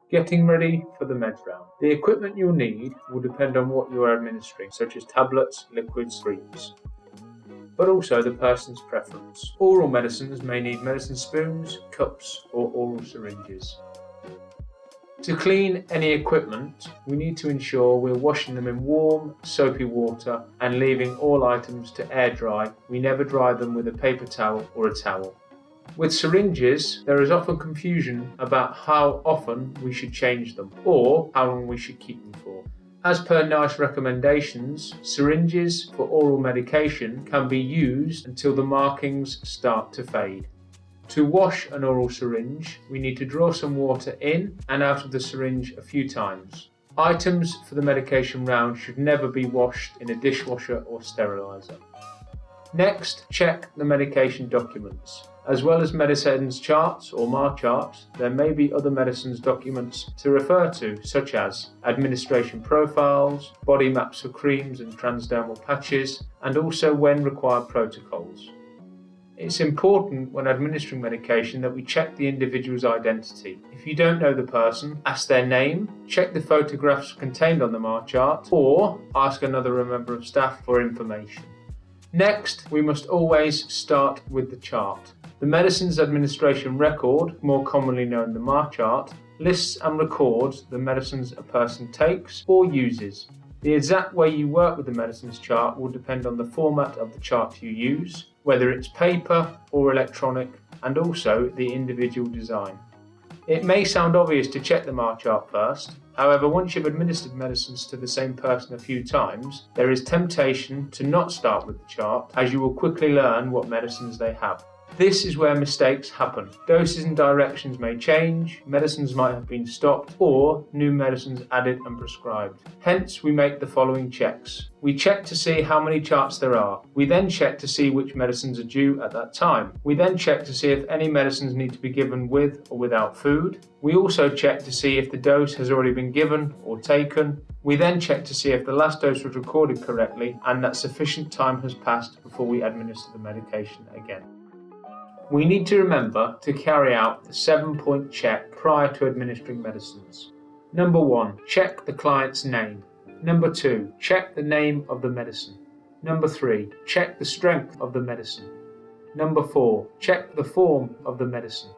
Getting ready for the meds round. The equipment you'll need will depend on what you are administering, such as tablets, liquids, creams, but also the person's preference. Oral medicines may need medicine spoons, cups, or oral syringes. To clean any equipment, we need to ensure we're washing them in warm, soapy water and leaving all items to air dry. We never dry them with a paper towel or a towel. With syringes, there is often confusion about how often we should change them or how long we should keep them for. As per NICE recommendations, syringes for oral medication can be used until the markings start to fade. To wash an oral syringe, we need to draw some water in and out of the syringe a few times. Items for the medication round should never be washed in a dishwasher or sterilizer. Next, check the medication documents. As well as medicines charts or MAR charts, there may be other medicines documents to refer to, such as administration profiles, body maps for creams and transdermal patches, and also when required protocols. It's important when administering medication that we check the individual's identity. If you don't know the person, ask their name, check the photographs contained on the MAR chart, or ask another member of staff for information. Next, we must always start with the chart. The Medicines Administration Record, more commonly known as the MAR chart, lists and records the medicines a person takes or uses. The exact way you work with the medicines chart will depend on the format of the chart you use, whether it's paper or electronic, and also the individual design. It may sound obvious to check the MAR chart first. However, once you've administered medicines to the same person a few times, there is temptation to not start with the chart, as you will quickly learn what medicines they have. This is where mistakes happen. Doses and directions may change, medicines might have been stopped, or new medicines added and prescribed. Hence, we make the following checks. We check to see how many charts there are. We then check to see which medicines are due at that time. We then check to see if any medicines need to be given with or without food. We also check to see if the dose has already been given or taken. We then check to see if the last dose was recorded correctly and that sufficient time has passed before we administer the medication again. We need to remember to carry out the 7-point check prior to administering medicines. Number 1, check the client's name. Number 2, check the name of the medicine. Number 3, check the strength of the medicine. Number 4, check the form of the medicine.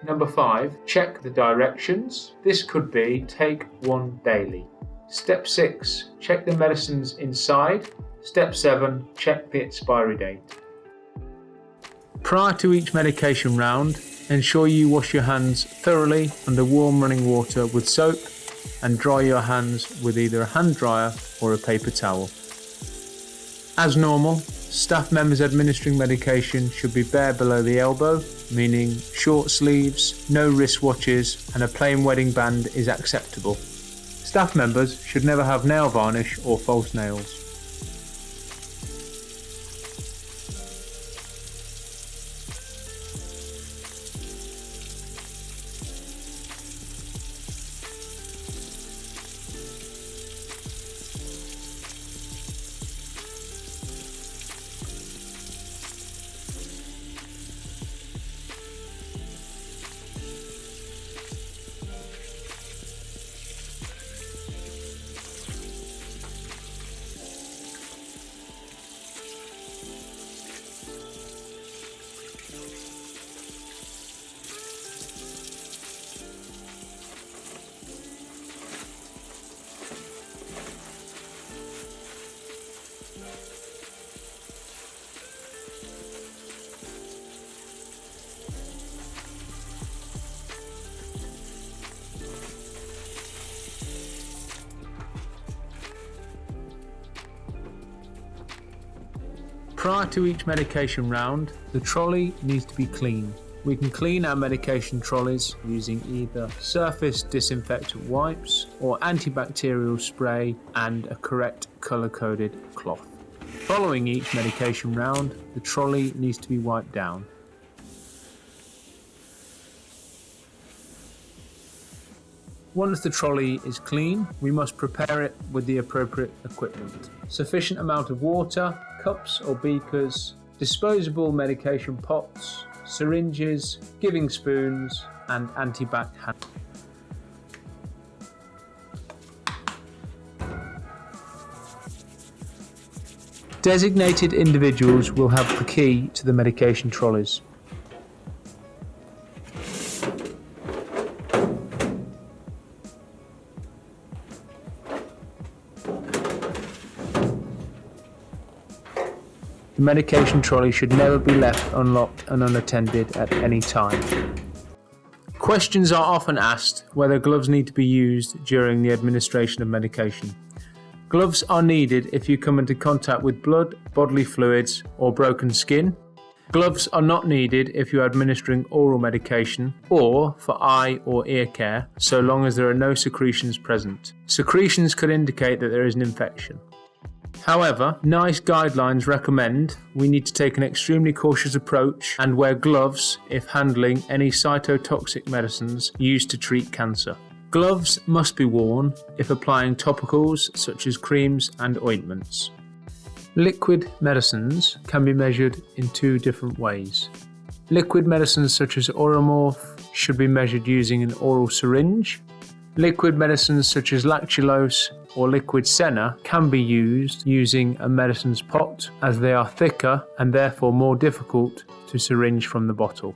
Number 5, check the directions. This could be take one daily. Step 6, check the medicines inside. Step 7, check the expiry date. Prior to each medication round, ensure you wash your hands thoroughly under warm running water with soap and dry your hands with either a hand dryer or a paper towel. As normal, staff members administering medication should be bare below the elbow, meaning short sleeves, no wristwatches, and a plain wedding band is acceptable. Staff members should never have nail varnish or false nails. Prior to each medication round, the trolley needs to be cleaned. We can clean our medication trolleys using either surface disinfectant wipes or antibacterial spray and a correct colour-coded cloth. Following each medication round, the trolley needs to be wiped down. Once the trolley is clean, we must prepare it with the appropriate equipment. Sufficient amount of water, cups or beakers, disposable medication pots, syringes, giving spoons, and anti-bac hand. Designated individuals will have the key to the medication trolleys. The medication trolley should never be left unlocked and unattended at any time. Questions are often asked whether gloves need to be used during the administration of medication. Gloves are needed if you come into contact with blood, bodily fluids, or broken skin. Gloves are not needed if you are administering oral medication or for eye or ear care, so long as there are no secretions present. Secretions could indicate that there is an infection. However, NICE guidelines recommend we need to take an extremely cautious approach and wear gloves if handling any cytotoxic medicines used to treat cancer. Gloves must be worn if applying topicals such as creams and ointments. Liquid medicines can be measured in two different ways. Liquid medicines such as Oromorph should be measured using an oral syringe. Liquid medicines such as lactulose or liquid senna can be used using a medicines pot, as they are thicker and therefore more difficult to syringe from the bottle.